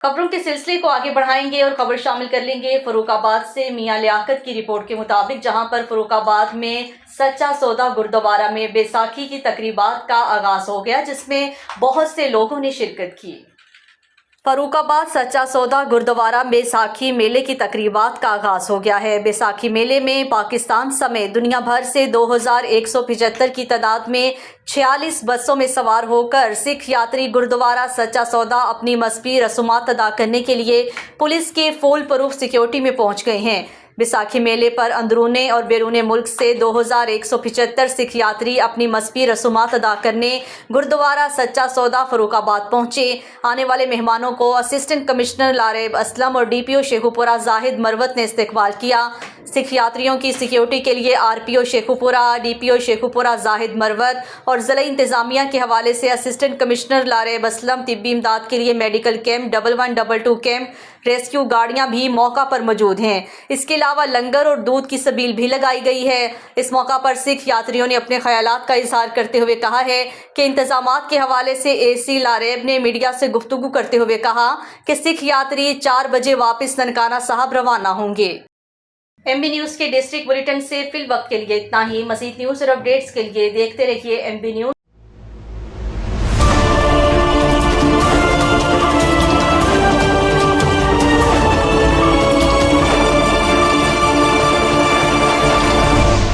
खबरों के सिलसिले को आगे बढ़ाएंगे और खबर शामिल कर लेंगे फर्रुखाबाद से। मियां लियाकत की रिपोर्ट के मुताबिक जहां पर फर्रुखाबाद में सच्चा सौदा गुरुद्वारा में बैसाखी की तकरीबात का आगाज हो गया, जिसमें बहुत से लोगों ने शिरकत की। फर्रुखाबाद सच्चा सौदा गुरुद्वारा में बैसाखी मेले की तकरीबात का आगाज हो गया है। बैसाखी मेले में पाकिस्तान समेत दुनिया भर से 2175 की तादाद में 46 बसों में सवार होकर सिख यात्री गुरुद्वारा सच्चा सौदा अपनी मजहबी रसूमात अदा करने के लिए पुलिस के फुल प्रूफ सिक्योरिटी में पहुंच गए हैं। बैसाखी मेले पर अंदरूने और बैरूने मुल्क से 2175 सिख यात्री अपनी मजहबी रसूमात अदा करने गुरुद्वारा सच्चा सौदा फर्रुखाबाद पहुंचे। आने वाले मेहमानों को असिस्टेंट कमिश्नर लारेब असलम और DPO शेखुपुरा जाहिद मरवत ने इस्तकबाल किया। सिख यात्रियों की सिक्योरिटी के लिए RPO शेखुपुरा, DPO शेखुपुरा जाहिद मरवत और ज़िला इंतजामिया के हवाले से असिस्टेंट कमिश्नर लारेब असलम तिब्बी इमदाद के लिए मेडिकल कैंप 1122 कैंप रेस्क्यू गाड़ियां भी मौका पर मौजूद हैं। इसके अलावा लंगर और दूध की सबील भी लगाई गई है। इस मौका पर सिख यात्रियों ने अपने ख्यालात का इजहार करते हुए कहा है कि इंतजामात के हवाले से AC लारेब ने मीडिया से गुफ्तगू करते हुए कहा कि सिख यात्री 4 बजे वापस ननकाना साहब रवाना होंगे। MB न्यूज़ के डिस्ट्रिक्ट बुलेटिन से फिल वक्त के लिए इतना ही। मज़ीद न्यूज़ और अपडेट्स के लिए देखते रहिए MB न्यूज़।